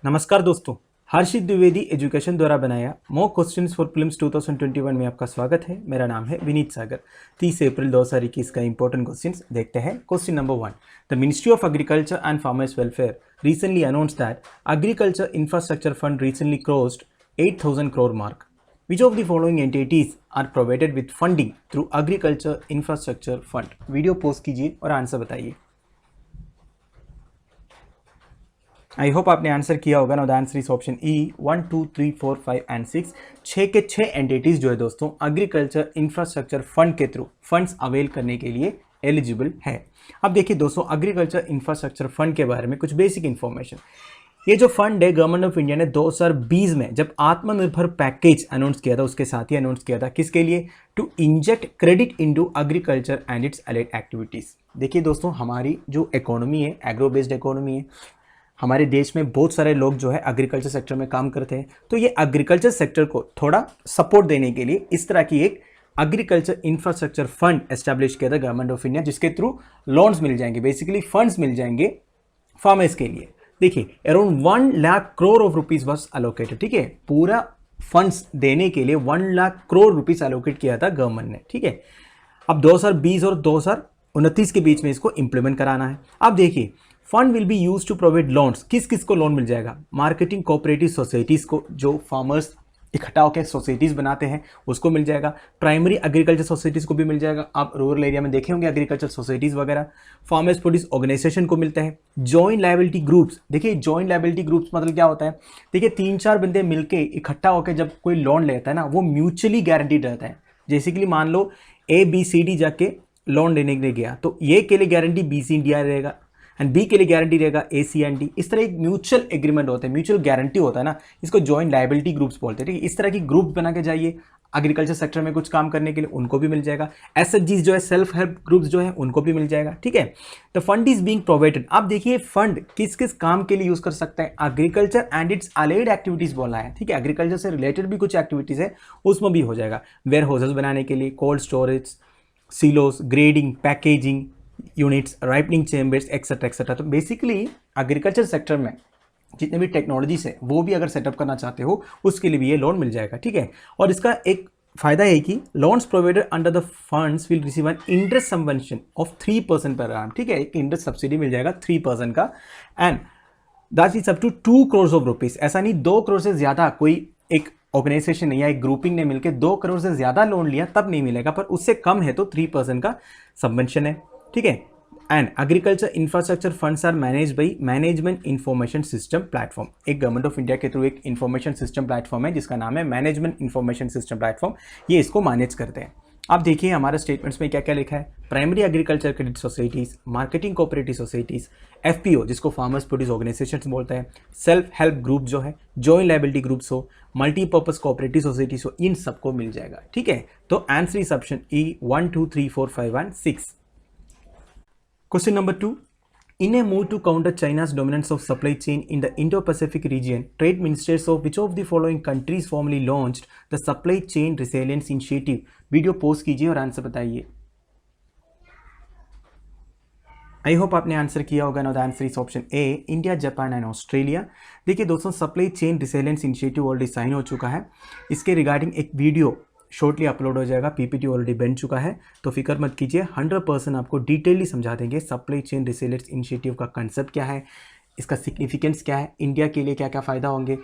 नमस्कार दोस्तों, हर्षित द्विवेदी एजुकेशन द्वारा बनाया मॉक क्वेश्चंस फॉर प्रीलिम्स 2021 में आपका स्वागत है। मेरा नाम है विनीत सागर। 30 अप्रैल 2021 का इंपॉर्टेंट क्वेश्चंस देखते हैं। Question number 1, the ministry of agriculture and farmers welfare recently announced that agriculture infrastructure fund recently crossed 8,000 crore mark. Which of the following entities are provided with funding through agriculture infrastructure fund? Video pause कीजिए और answer बताइए। I hope आपने answer किया होगा ना। The answer is option E 1, 2, 3, 4, 5 and 6। 6 के 6 entities जो है दोस्तों एग्रीकल्चर इंफ्रास्ट्रक्चर फंड के थ्रू फंड्स अवेल करने के लिए एलिजिबल है। अब देखिए दोस्तों, एग्रीकल्चर इंफ्रास्ट्रक्चर फंड के बारे में कुछ बेसिक इंफॉर्मेशन। ये जो फंड है गवर्नमेंट ऑफ इंडिया ने 2020 में जब आत्मनिर्भर पैकेज अनाउंस किया था उसके साथ ही अनाउंस किया था। किसके लिए? To inject credit into agriculture and its allied activities. देखिए दोस्तों, हमारी जो इकोनॉमी है एग्रो बेस्ड इकोनॉमी है। हमारे देश में बहुत सारे लोग जो है एग्रीकल्चर सेक्टर में काम करते हैं, तो ये एग्रीकल्चर सेक्टर को थोड़ा सपोर्ट देने के लिए इस तरह की एक एग्रीकल्चर इंफ्रास्ट्रक्चर फंड एस्टैब्लिश किया था गवर्नमेंट ऑफ इंडिया, जिसके थ्रू लोन्स मिल जाएंगे, बेसिकली फंड्स मिल जाएंगे फार्मर्स के लिए। देखिए around 1 lakh crore of rupees was allocated. ठीक है, पूरा फंड्स देने के लिए 1 लाख करोड़ रुपीज अलोकेट किया था गवर्नमेंट ने। ठीक है, अब 2020 और 2029 के बीच में इसको इंप्लीमेंट कराना है। अब देखिए, fund will be use to provide loans. किस किस को लोन मिल जाएगा? मार्केटिंग कोऑपरेटिव सोसाइटीज़ को, जो फार्मर्स इकट्ठा होकर सोसाइटीज़ बनाते हैं उसको मिल जाएगा। प्राइमरी एग्रीकल्चर सोसाइटीज़ को भी मिल जाएगा। आप रूरल एरिया में देखे होंगे एग्रीकल्चर सोसाइटीज़ वगैरह। फार्मर्स प्रोड्यूस ऑर्गेनाइजेशन को मिलता है। Joint liability groups. देखिए जॉइंट लायबिलिटी ग्रुप्स मतलब क्या होता है? देखिए 3-4 बंदे मिलके इकट्ठा होकर जब कोई लोन लेता है ना, वो म्यूचुअली गारंटीड रहता है। जैसे कि मान लो ABCD जाके लोन लेने के लिए गया, तो ए के लिए गारंटी BC रहेगा एंड बी के लिए गारंटी रहेगा ACD। इस तरह एक म्यूचुअल एग्रीमेंट होता है, म्यूचुअल गारंटी होता है ना, इसको जॉइंट लायबिलिटी ग्रुप्स बोलते हैं। ठीक है, इस तरह की ग्रुप्स बना के जाइए एग्रीकल्चर सेक्टर में कुछ काम करने के लिए, उनको भी मिल जाएगा। SHGs जो है सेल्फ हेल्प ग्रुप्स जो है उनको भी मिल जाएगा। ठीक है, the fund is being provided. अब देखिए फंड किस किस काम के लिए यूज कर सकता है? Agriculture and it's allied activities बोला है। ठीक है, एग्रीकल्चर से रिलेटेड भी कुछ एक्टिविटीज है उसमें भी हो जाएगा। वेयर हाउसेस बनाने के लिए, cold storage, silos, grading, packaging units, ripening chambers etcetera etcetera. तो बेसिकली एग्रीकल्चर सेक्टर में जितने भी टेक्नोलॉजीज है वो भी अगर सेटअप करना चाहते हो उसके लिए भी ये लोन मिल जाएगा। ठीक है, और इसका एक फायदा है कि loans provided under the funds will receive an interest subvention of 3% पर annum। ठीक है, एक इंटरेस्ट सब्सिडी मिल जाएगा 3% का, and that is up to 2 crore of rupees. ऐसा नहीं 2 करोड़ से ज्यादा कोई एक ऑर्गेनाइजेशन ने या एक ग्रुपिंग ने मिलकर 2 करोड़ से ज्यादा लोन लिया तब नहीं मिलेगा, पर उससे कम है तो 3% का सबवेंशन है। ठीक है, and agriculture infrastructure funds are manage by management information system platform. एक गवर्नमेंट ऑफ इंडिया के थ्रू एक इंफॉर्मेशन सिस्टम प्लेटफॉर्म है जिसका नाम है मैनेजमेंट इंफॉर्मेशन सिस्टम प्लेटफॉर्म। ये इसको मैनेज करते हैं। अब देखिए हमारे स्टेटमेंट्स में क्या क्या लिखा है। Primary agriculture credit societies, marketing cooperative societies, FPO जिसको फार्मर्स प्रोड्यूस ऑर्गेनाइजेशन बोलता है, सेल्फ हेल्प ग्रुप जो है, जॉइंट लायबिलिटी ग्रुप्स हो, मल्टीपर्पज कोऑपरेटिव सोसाइटीज हो, इन सबको मिल जाएगा। ठीक है, तो answer is option E 1, 2, 3, 4, 5 and 6। Question number 2. In a move to counter China's dominance of supply chain in the Indo-Pacific region, trade ministers of which of the following countries formally launched the Supply Chain Resilience Initiative? Video pause कीजिए और answer बताइए। I hope आपने answer किया होगा। No the answer is option A India, Japan and Australia. देखिए दोस्तों, supply chain resilience initiative already sign हो चुका है। इसके रिगार्डिंग एक वीडियो शॉर्टली अपलोड हो जाएगा, PPT ऑलरेडी बन चुका है, तो फिक्र मत कीजिए। 100% आपको डिटेलली समझा देंगे सप्लाई चेन रिसिलियंस इनिशिएटिव का कंसेप्ट क्या है, इसका सिग्निफिकेंस क्या है, इंडिया के लिए क्या क्या फ़ायदा होंगे,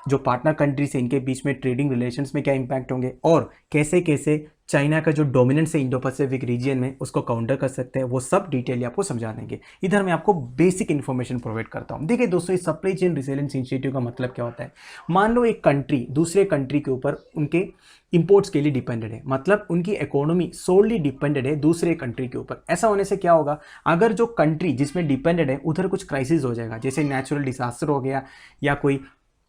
जो पार्टनर कंट्रीज है इनके बीच में ट्रेडिंग रिलेशंस में क्या इंपैक्ट होंगे, और कैसे कैसे चाइना का जो डोमिनेंस है इंडो पैसिफिक रीजन में उसको काउंटर कर सकते हैं, वो सब डिटेल आपको समझा देंगे। इधर मैं आपको बेसिक इन्फॉर्मेशन प्रोवाइड करता हूँ। देखिए दोस्तों, इस सप्लाई चेन रिसिलियंस इनिशिएटिव का मतलब क्या होता है? मान लो एक कंट्री दूसरे कंट्री के ऊपर उनके इंपोर्ट्स के लिए डिपेंडेड है, मतलब उनकी इकोनॉमी सोलली डिपेंडेड है दूसरे कंट्री के ऊपर। ऐसा होने से क्या होगा, अगर जो कंट्री जिसमें डिपेंडेड है उधर कुछ क्राइसिस हो जाएगा, जैसे नेचुरल डिजास्टर हो गया या कोई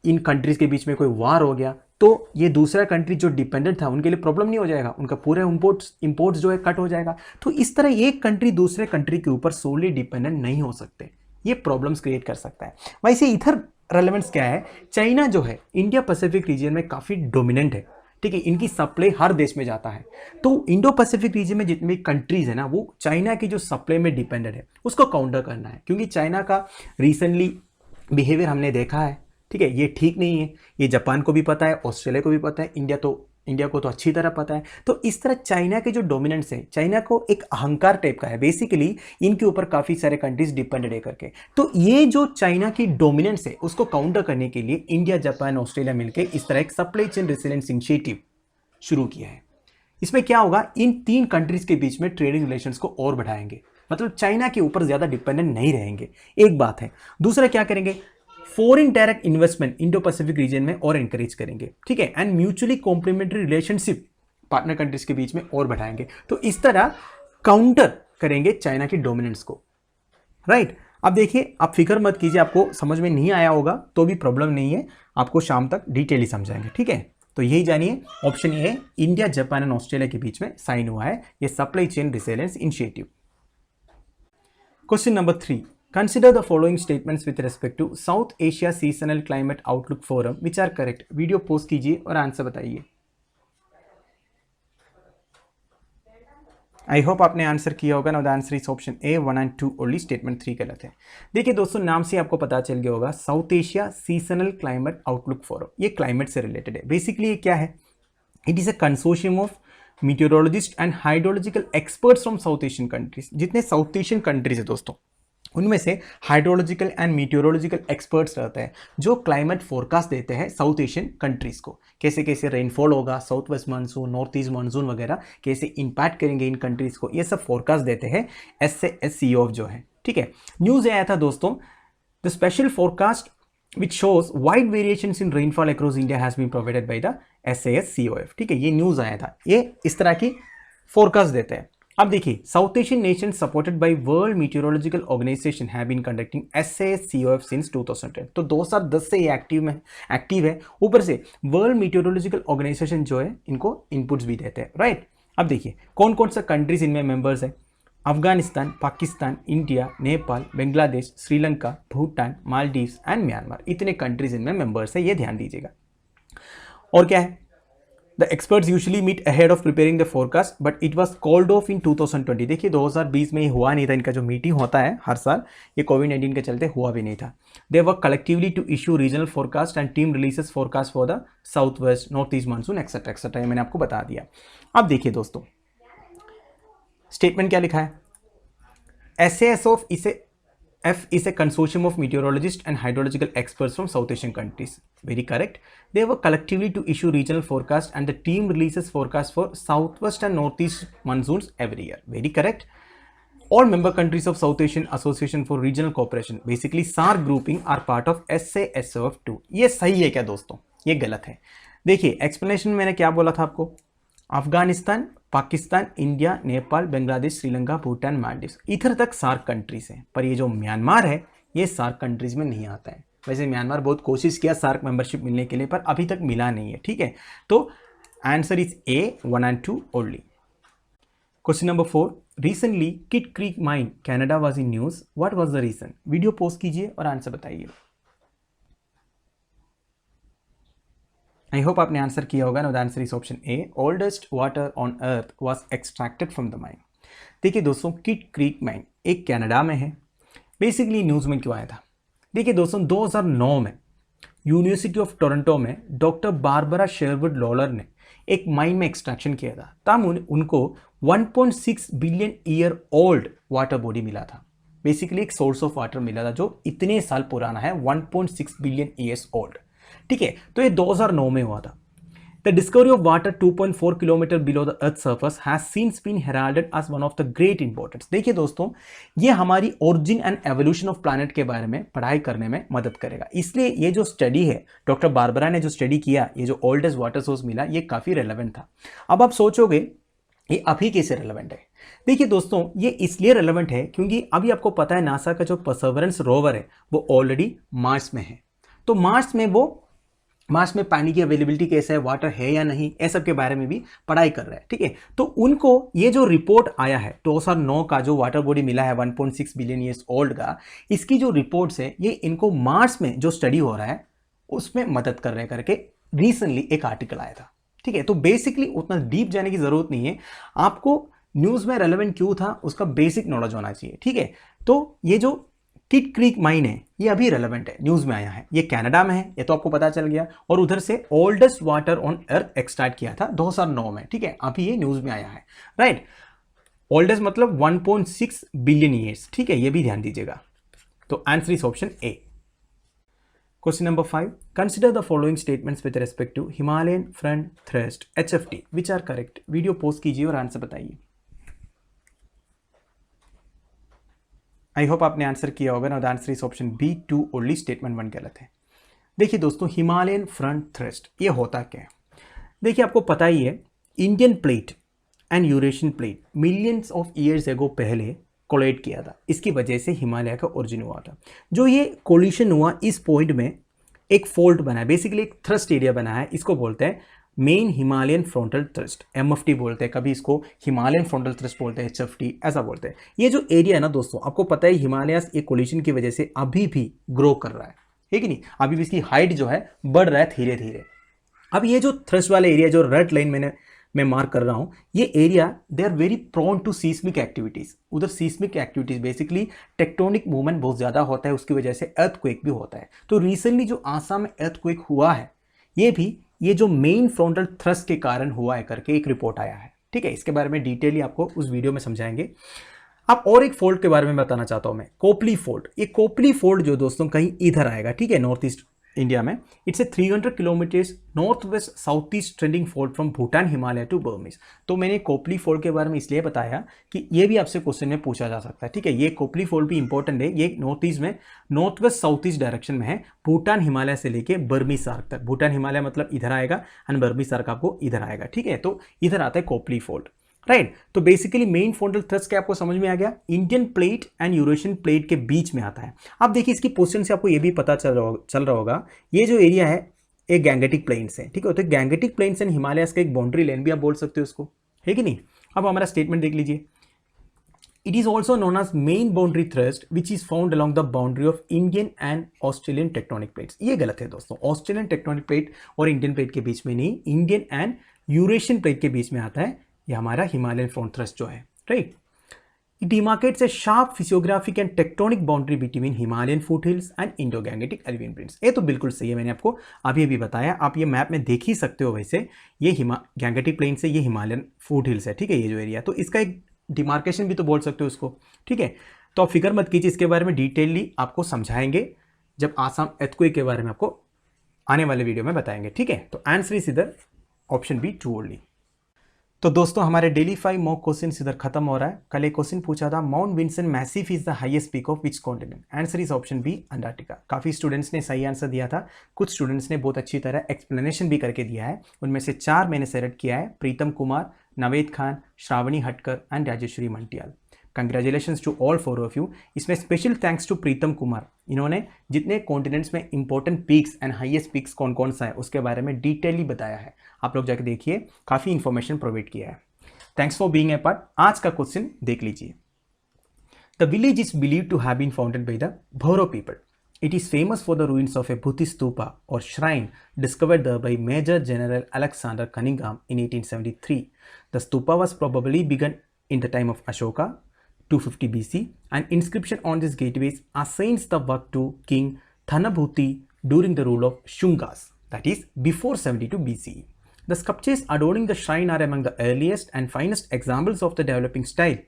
इन कंट्रीज के बीच में कोई वार हो गया, तो ये दूसरा कंट्री जो डिपेंडेंट था उनके लिए प्रॉब्लम नहीं हो जाएगा, उनका पूरे इंपोर्ट्स जो है कट हो जाएगा। तो इस तरह एक कंट्री दूसरे कंट्री के ऊपर सोलली डिपेंडेंट नहीं हो सकते, ये प्रॉब्लम्स क्रिएट कर सकता है। वैसे इधर रेलेवेंस क्या है, चाइना जो है इंडिया पैसिफिक रीजन में काफ़ी डोमिनेंट है। ठीक है, इनकी सप्लाई हर देश में जाता है, तो इंडो पैसिफिक रीजन में जितनी कंट्रीज है ना वो चाइना की जो सप्लाई में डिपेंडेंट है उसको काउंटर करना है। क्योंकि चाइना का रिसेंटली बिहेवियर हमने देखा है, ठीक है, ये ठीक नहीं है। ये जापान को भी पता है, ऑस्ट्रेलिया को भी पता है, इंडिया को तो अच्छी तरह पता है। तो इस तरह चाइना के जो डोमिनेंस है, चाइना को एक अहंकार टाइप का है बेसिकली, इनके ऊपर काफ़ी सारे कंट्रीज डिपेंडेड है करके। तो ये जो चाइना की डोमिनेंस है उसको काउंटर करने के लिए इंडिया, जापान, ऑस्ट्रेलिया मिलकर इस तरह एक सप्लाई चेन रेसिलियंस इनिशिएटिव शुरू किया है। इसमें क्या होगा, इन 3 कंट्रीज के बीच में ट्रेडिंग रिलेशंस को और बढ़ाएंगे, मतलब चाइना के ऊपर ज्यादा डिपेंडेंट नहीं रहेंगे, एक बात है। दूसरा क्या करेंगे, foreign direct investment Indo Pacific region में और एनकरेज करेंगे, ठीक है, and mutually complementary relationship partner countries के बीच में और बढ़ाएंगे। तो इस तरह काउंटर करेंगे चाइना की डोमिनेंस को, राइट। अब देखिए, आप फिक्र मत कीजिए, आपको समझ में नहीं आया होगा तो भी प्रॉब्लम नहीं है, आपको शाम तक डिटेल ही समझाएंगे, ठीक है। तो यही जानिए, option A, India, Japan and Australia के बीच में साइन हुआ है ये supply chain resilience initiative. Question number 3, consider the following statements with respect to South Asia seasonal climate outlook forum which are correct. Video pause कीजिए और answer बताइए। I hope आपने आंसर किया होगा ना। The answer is option A 1 and 2 only, statement 3 गलत है। देखिए दोस्तों, नाम से आपको पता चल गया होगा, South Asia seasonal climate outlook forum, ये क्लाइमेट से रिलेटेड है। बेसिकली ये क्या है, it is a consortium of meteorologist and hydrological experts from South Asian countries. जितने साउथ एशियन कंट्रीज है दोस्तों, उनमें से हाइड्रोलॉजिकल एंड मीटेरोलॉजिकल एक्सपर्ट्स रहते हैं जो क्लाइमेट फोरकास्ट देते हैं साउथ एशियन कंट्रीज को, कैसे कैसे रेनफॉल होगा, south west monsoon, north east monsoon वगैरह कैसे इंपैक्ट करेंगे इन कंट्रीज को, ये सब फोरकास्ट देते हैं SASCOF जो है, ठीक है। न्यूज़ आया था दोस्तों, the special forecast which shows wide variations in rainfall across India has been provided by the SASCOF, ठीक है, ये न्यूज़ आया था, ये इस तरह की फोरकास्ट देते हैं। अब देखिए, South Asian nation supported by world meteorological organisation have been conducting SASCOF since 2010। तो 2010 से ये एक्टिव है। ऊपर से वर्ल्ड मीटेरोलॉजिकल ऑर्गेनाइजेशन जो है इनको इनपुट्स भी देते हैं, राइट। अब देखिए कौन कौन सा कंट्रीज इनमें मेंबर्स है, Afghanistan, Pakistan, India, Nepal, Bangladesh, Sri Lanka, Bhutan, Maldives and Myanmar, इतने कंट्रीज इनमें मेंबर्स है, ये ध्यान दीजिएगा। और क्या है, the experts usually meet ahead of preparing the forecast but it was called off in 2020। देखिए 2020 में ये हुआ नहीं था, इनका जो मीटिंग होता है हर साल, ये कोविड-19 के चलते हुआ भी नहीं था। They work collectively to issue regional forecast and team releases forecast for the south west, north east monsoon etcetera etcetera, मैंने आपको बता दिया। अब देखिए दोस्तों, स्टेटमेंट क्या लिखा है, SASCOF is a consortium of meteorologists and hydrological experts from South Asian countries. Very correct. They work collectively to issue regional forecast and the team releases forecast for southwest and northeast monsoons every year. Very correct. All member countries of South Asian Association for Regional Cooperation, basically SAARC grouping, are part of SASCOF 2. ये सही है क्या दोस्तों? ये गलत है। देखिए explanation मैंने क्या बोला था आपको, अफगानिस्तान, पाकिस्तान, इंडिया, नेपाल, बांग्लादेश, श्रीलंका, भूटान, मालदीव्स, इधर तक सार्क कंट्रीज हैं। पर ये जो म्यांमार है ये सार्क कंट्रीज में नहीं आता है। वैसे म्यांमार बहुत कोशिश किया सार्क मेंबरशिप मिलने के लिए पर अभी तक मिला नहीं है, ठीक है। तो answer is A 1 and 2 only. Question number 4, recently Kidd Creek mine Canada was in news, what was the reason. Video pause कीजिए और आंसर बताइए। आई होप आपने आंसर किया होगा ना। The answer is option A, oldest water on earth was extracted from the mine. देखिए दोस्तों, kid Creek mine एक कनाडा में है। बेसिकली न्यूज़ में क्यों आया था, देखिए दोस्तों 2009 में यूनिवर्सिटी ऑफ टोरंटो में डॉक्टर बारबरा शेरवुड लॉलर ने एक माइन में एक्सट्रैक्शन किया था, तब उनको 1.6 billion year old water body मिला था। बेसिकली एक सोर्स ऑफ वाटर मिला था जो इतने साल पुराना है, 1.6 बिलियन ईयर्स ओल्ड, ठीक है। तो ये 2009 में हुआ था। The discovery of water 2.4 kilometre below the earth surface has since been heralded as one of the great importance. देखिए दोस्तों, ये हमारी origin and evolution of planet के बारे में पढ़ाई करने में मदद करेगा। इसलिए ये जो स्टडी है, डॉक्टर बारबरा ने जो स्टडी किया, ये जो ओल्डेस्ट वाटर सोर्स मिला, ये काफ़ी रेलेवेंट था। अब आप सोचोगे ये अभी कैसे रेलेवेंट है। देखिए दोस्तों, ये इसलिए रेलेवेंट है क्योंकि अभी आपको पता है नासा का जो परसेवरेंस रोवर है वो ऑलरेडी मार्स में है। तो मार्स में पानी की अवेलेबिलिटी कैसा है, वाटर है या नहीं, ये सब के बारे में भी पढ़ाई कर रहा है, ठीक है। तो उनको ये जो रिपोर्ट आया है 2009 का, जो वाटर बॉडी मिला है 1.6 बिलियन ईयर्स ओल्ड का, इसकी जो रिपोर्ट्स है ये इनको मार्स में जो स्टडी हो रहा है उसमें मदद कर रहे करके रिसेंटली एक आर्टिकल आया था, ठीक है। तो बेसिकली उतना डीप जाने की जरूरत नहीं है, आपको न्यूज़ में रेलेवेंट क्यों था उसका बेसिक नॉलेज होना चाहिए, ठीक है। तो ये जो किड क्रीक माइन है, ये अभी रेलेवेंट है, न्यूज में आया है, ये कनाडा में है, ये तो आपको पता चल गया। और उधर से oldest water on earth extract किया था 2009 में, ठीक है, अभी ये न्यूज में आया है, राइट। ओल्डेस्ट मतलब 1.6 बिलियन ईयर्स, ठीक है, ये भी ध्यान दीजिएगा। तो answer is option A. Question number 5, consider the following statements with respect to Himalayan front thrust HFT which are correct. Video pause कीजिए और आंसर बताइए। आई होप आपने आंसर किया होगा ना। The answer is option B 2 only, statement 1 गलत है। देखिए दोस्तों, हिमालयन फ्रंट थ्रस्ट ये होता क्या है? देखिए आपको पता ही है, Indian plate and Eurasian plate millions of years ago पहले कोलाइड किया था, इसकी वजह से हिमालय का ओरिजिन हुआ था। जो ये कोलिशन हुआ, इस पॉइंट में एक फोल्ड बना है, बेसिकली एक थ्रस्ट एरिया बना है, इसको बोलते हैं main Himalayan frontal thrust, MFT बोलते हैं, कभी इसको हिमालयन फ्रंटल थ्रस्ट बोलते हैं, HFT ऐसा बोलते हैं। ये जो एरिया है ना दोस्तों, आपको पता है हिमालय ये कोलिशन की वजह से अभी भी ग्रो कर रहा है कि नहीं, अभी भी इसकी हाइट जो है बढ़ रहा है धीरे धीरे। अब ये जो थ्रस्ट वाला एरिया, जो रेड लाइन मैं मार्क कर रहा हूं, ये area they are very prone to seismic activities. उधर seismic activities basically tectonic movement बहुत ज्यादा होता है, उसकी वजह से अर्थक्वेक भी होता है। तो रिसेंटली जो आसाम में अर्थक्वेक हुआ है, ये जो मेन फ्रंटल थ्रस्ट के कारण हुआ है करके एक रिपोर्ट आया है, ठीक है। इसके बारे में डिटेली आपको उस वीडियो में समझाएंगे। अब और एक फोल्ड के बारे में बताना चाहता हूं मैं, कोपली फोल्ड। ये कोपली फोल्ड जो दोस्तों कहीं इधर आएगा, ठीक है, नॉर्थ ईस्ट इंडिया में। It's a 300 kilometres north west south east trending fold from Bhutan Himalaya to Burmese. तो मैंने कोपली फोल्ड के बारे में इसलिए बताया कि ये भी आपसे क्वेश्चन में पूछा जा सकता है, ठीक है। ये कोपली फोल्ड भी इंपॉर्टेंट है, ये नॉर्थ ईस्ट में north west south east direction में है, भूटान हिमालय से लेके बर्मिस आर्क तक। भूटान हिमालय मतलब इधर आएगा एंड बर्मिस आर्क आपको इधर आएगा, ठीक है। तो इधर आता है कोपली फोल्ड, राइट। तो बेसिकली मेन फ्रंटल थ्रस्ट क्या आपको समझ में आ गया, Indian plate and Eurasian plate के बीच में आता है। अब देखिए इसकी पोजीशन से आपको ये भी पता चल रहा होगा, ये जो एरिया है एक गैंगेटिक प्लेन्स है, ठीक है। तो गैंगेटिक प्लेन्स एंड हिमालयस का एक बाउंड्री लाइन भी आप बोल सकते हो उसको, है कि नहीं। अब हमारा स्टेटमेंट देख लीजिए, it is also known as main boundary thrust which is found along the boundary of Indian and Australian tectonic plates. ये गलत है दोस्तों, ऑस्ट्रेलियन टेक्टोनिक प्लेट और इंडियन प्लेट के बीच में नहीं, इंडियन एंड यूरेशियन प्लेट के बीच में आता है ये हमारा हिमालयन फ्रंट थ्रस्ट जो है, right. It demarcates a sharp physiographic and tectonic boundary between Himalayan foothills and Indo Gangetic alluvial plains. ये तो बिल्कुल सही है, मैंने आपको अभी बताया, आप ये मैप में देख ही सकते हो। वैसे ये गैंगेटिक प्लेन से ये हिमालयन फुटहिल्स है, ठीक है, ये जो एरिया, तो इसका एक डिमार्केशन भी तो बोल सकते हो उसको, ठीक है। तो आप फिक्र मत कीजिए, इसके बारे में डिटेलली आपको समझाएंगे जब आसाम अर्थक्वेक के बारे में आपको आने वाले वीडियो में बताएंगे, ठीक है। तो आंसर इज इधर ऑप्शन बी 2 ओनली। तो दोस्तों हमारे डेली 5 मॉक क्वेश्चन इधर खत्म हो रहा है। कल एक क्वेश्चन पूछा था, Mount Vinson Massif is the highest peak of which continent. Answer is option B Antarctica. काफी स्टूडेंट्स ने सही आंसर दिया था, कुछ स्टूडेंट्स ने बहुत अच्छी तरह एक्सप्लेनेशन भी करके दिया है। उनमें से 4 मैंने सेलेक्ट किया है, Pritam Kumar, Naved Khan, Shravani Hatkar and Rajeshwari Mantiyal. Congratulations to all 4 of you. इसमें special thanks to Pritam Kumar, इन्होंने जितने कॉन्टिनेंट्स में important peaks and highest peaks कौन कौन सा है उसके बारे में डिटेली बताया है। आप लोग जाके देखिए, काफ़ी इंफॉर्मेशन प्रोवाइड किया है। Thanks for being a part. आज का क्वेश्चन देख लीजिए। The village is believe to have been founded by the Bhauro people. It is famous for the ruins of a Buddhist stupa or shrine discovered there by Major General Alexander Cunningham in 1873. The stupa was probably begun in the time of Ashoka, 250 BC, and inscription on this gateways assigns the work to King Thanabhuti during the rule of Shungas, that is before 72 BCE. The sculptures adorning the shrine are among the earliest and finest examples of the developing style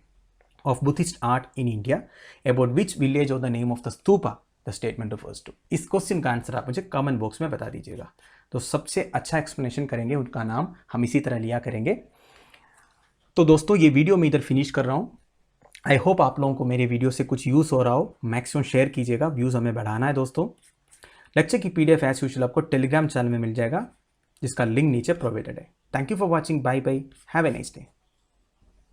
of Buddhist art in India. About which village or the name of the stupa the statement refers to. इस question का answer आप मुझे comment box में बता दीजिएगा। तो सबसे अच्छा एक्सप्लेनेशन करेंगे उनका नाम हम इसी तरह लिया करेंगे। तो दोस्तों ये वीडियो मैं इधर फिनिश कर रहा हूँ। आई होप आप लोगों को मेरे वीडियो से कुछ यूज़ हो रहा हो। मैक्सिमम शेयर कीजिएगा, व्यूज़ हमें बढ़ाना है दोस्तों। लेक्चर की PDF एज यूजुअल आपको टेलीग्राम चैनल में मिल जाएगा, जिसका लिंक नीचे प्रोवाइडेड है। Thank you for watching, bye bye, have a nice day.